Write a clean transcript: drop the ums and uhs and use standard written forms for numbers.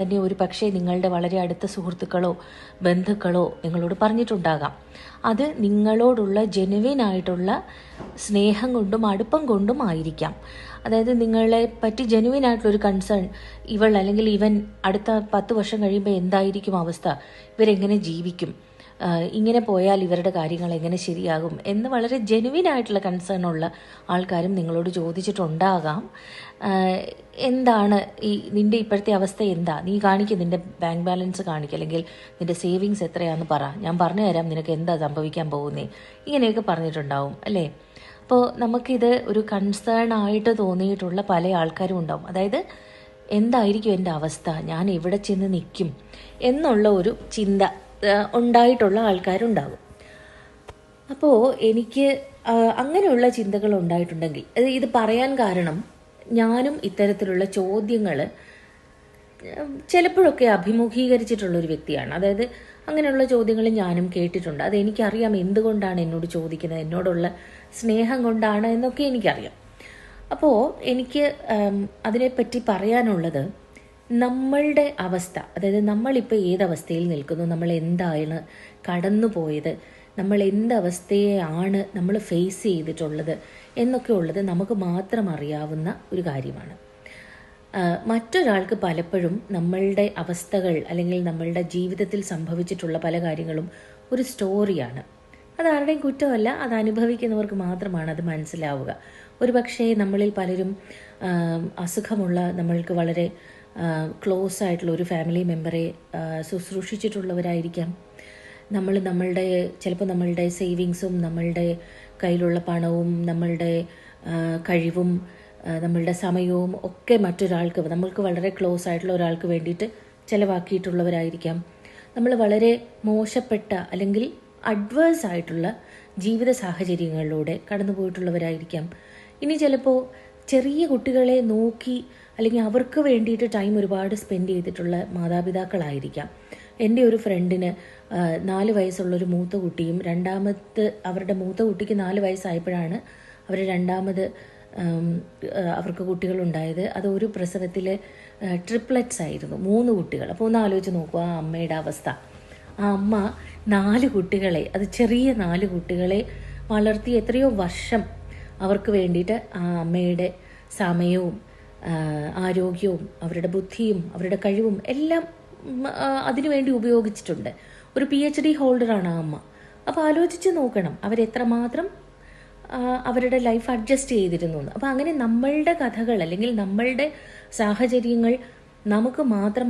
തന്നെ ഒരു പക്ഷേ നിങ്ങളുടെ വളരെ അടുത്ത സുഹൃത്തുക്കളോ ബന്ധുക്കളോ നിങ്ങളോട് പറഞ്ഞിട്ടുണ്ടാകാം. അത് നിങ്ങളോടുള്ള ജെനുവിനായിട്ടുള്ള സ്നേഹം കൊണ്ടും അടുപ്പം കൊണ്ടും ആയിരിക്കാം. അതായത് നിങ്ങളെ പറ്റി ജെനുവിനായിട്ടുള്ളൊരു കൺസേൺ, ഇവൾ അല്ലെങ്കിൽ ഇവൻ അടുത്ത 10 വർഷം കഴിയുമ്പോൾ എന്തായിരിക്കും അവസ്ഥ, ഇവരെങ്ങനെ ജീവിക്കും, ഇങ്ങനെ പോയാൽ ഇവരുടെ കാര്യങ്ങൾ എങ്ങനെ ശരിയാകും എന്ന് വളരെ ജെനുവിനായിട്ടുള്ള കൺസേൺ ഉള്ള ആൾക്കാരും നിങ്ങളോട് ചോദിച്ചിട്ടുണ്ടാകാം. എന്താണ് നിൻ്റെ ഇപ്പോഴത്തെ അവസ്ഥ, എന്താ നീ കാണിക്കും, നിൻ്റെ ബാങ്ക് ബാലൻസ് കാണിക്കുക, അല്ലെങ്കിൽ നിൻ്റെ സേവിങ്സ് എത്രയാണെന്ന് പറ, ഞാൻ പറഞ്ഞു തരാം നിനക്ക് എന്താ സംഭവിക്കാൻ പോകുന്നേ, ഇങ്ങനെയൊക്കെ പറഞ്ഞിട്ടുണ്ടാവും അല്ലേ. അപ്പോൾ നമുക്കിത് ഒരു കൺസേൺ ആയിട്ട് തോന്നിയിട്ടുള്ള പല ആൾക്കാരും ഉണ്ടാവും. അതായത് എന്തായിരിക്കും എൻ്റെ അവസ്ഥ, ഞാൻ എവിടെ ചെന്ന് നിൽക്കും എന്നുള്ള ഒരു ചിന്ത ഉണ്ടായിട്ടുള്ള ആൾക്കാരുണ്ടാകും. അപ്പോൾ എനിക്ക് അങ്ങനെയുള്ള ചിന്തകൾ ഉണ്ടായിട്ടുണ്ടെങ്കിൽ ഇത് പറയാൻ കാരണം, ഞാനും ഇത്തരത്തിലുള്ള ചോദ്യങ്ങൾ ചിലപ്പോഴൊക്കെ അഭിമുഖീകരിച്ചിട്ടുള്ളൊരു വ്യക്തിയാണ്. അതായത് അങ്ങനെയുള്ള ചോദ്യങ്ങൾ ഞാനും കേട്ടിട്ടുണ്ട്. അതെനിക്കറിയാം എന്തുകൊണ്ടാണ് എന്നോട് ചോദിക്കുന്നത്, എന്നോടുള്ള സ്നേഹം കൊണ്ടാണ് എന്നൊക്കെ എനിക്കറിയാം. അപ്പോൾ എനിക്ക് അതിനെപ്പറ്റി പറയാനുള്ളത്, നമ്മളുടെ അവസ്ഥ, അതായത് നമ്മളിപ്പോൾ ഏതവസ്ഥയിൽ നിൽക്കുന്നു, നമ്മൾ എന്താണ് കടന്നു പോയത്, നമ്മൾ എന്തവസ്ഥയെയാണ് നമ്മൾ ഫേസ് ചെയ്തിട്ടുള്ളത് എന്നൊക്കെ ഉള്ളത് നമുക്ക് മാത്രം അറിയാവുന്ന ഒരു കാര്യമാണ്. മറ്റൊരാൾക്ക് പലപ്പോഴും നമ്മളുടെ അവസ്ഥകൾ അല്ലെങ്കിൽ നമ്മളുടെ ജീവിതത്തിൽ സംഭവിച്ചിട്ടുള്ള പല കാര്യങ്ങളും ഒരു സ്റ്റോറിയാണ്. അതാരുടെയും കുറ്റമല്ല, അത് അനുഭവിക്കുന്നവർക്ക് മാത്രമാണ് അത് മനസ്സിലാവുക. ഒരു പക്ഷേ നമ്മളിൽ പലരും അസുഖമുള്ള, നമ്മൾക്ക് വളരെ ക്ലോസ് ആയിട്ടുള്ള ഒരു ഫാമിലി മെമ്പറെ ശുശ്രൂഷിച്ചിട്ടുള്ളവരായിരിക്കാം. ചിലപ്പോൾ നമ്മളുടെ സേവിങ്സും നമ്മളുടെ കയ്യിലുള്ള പണവും നമ്മളുടെ കഴിവും നമ്മളുടെ സമയവും ഒക്കെ മറ്റൊരാൾക്ക്, നമ്മൾക്ക് വളരെ ക്ലോസ് ആയിട്ടുള്ള ഒരാൾക്ക് വേണ്ടിയിട്ട് ചിലവാക്കിയിട്ടുള്ളവരായിരിക്കാം. നമ്മൾ വളരെ മോശപ്പെട്ട അല്ലെങ്കിൽ അഡ്വേഴ്സ് ആയിട്ടുള്ള ജീവിത സാഹചര്യങ്ങളിലൂടെ കടന്നു പോയിട്ടുള്ളവരായിരിക്കാം. ഇനി ചിലപ്പോൾ ചെറിയ കുട്ടികളെ നോക്കി അല്ലെങ്കിൽ അവർക്ക് വേണ്ടിയിട്ട് ടൈം ഒരുപാട് സ്പെൻഡ് ചെയ്തിട്ടുള്ള മാതാപിതാക്കളായിരിക്കാം. എൻ്റെ ഒരു ഫ്രണ്ടിന് 4 വയസ്സുള്ളൊരു മൂത്ത കുട്ടിയും അവരുടെ മൂത്ത കുട്ടിക്ക് 4 വയസ്സായപ്പോഴാണ് അവർ രണ്ടാമത് അവർക്ക് കുട്ടികളുണ്ടായത്. അത് ഒരു പ്രസവത്തിൽ ട്രിപ്ലറ്റ്സ് ആയിരുന്നു, 3 കുട്ടികൾ. അപ്പോൾ ഒന്ന് ആലോചിച്ച് നോക്കുക ആ അമ്മയുടെ അവസ്ഥ. ആ അമ്മ 4 കുട്ടികളെ, അത് ചെറിയ 4 കുട്ടികളെ വളർത്തി എത്രയോ വർഷം അവർക്ക് വേണ്ടിയിട്ട് ആ അമ്മയുടെ സമയവും ആരോഗ്യവും അവരുടെ ബുദ്ധിയും അവരുടെ കഴിവും എല്ലാം അതിനുവേണ്ടി ഉപയോഗിച്ചിട്ടുണ്ട്. ഒരു PhD ഹോൾഡറാണ് ആ അമ്മ. അപ്പോൾ ആലോചിച്ച് നോക്കണം അവരെത്രമാത്രം അവരുടെ ലൈഫ് അഡ്ജസ്റ്റ് ചെയ്തിരുന്നു എന്ന്. അപ്പോൾ അങ്ങനെ നമ്മളുടെ കഥകൾ അല്ലെങ്കിൽ നമ്മളുടെ സാഹചര്യങ്ങൾ നമുക്ക് മാത്രം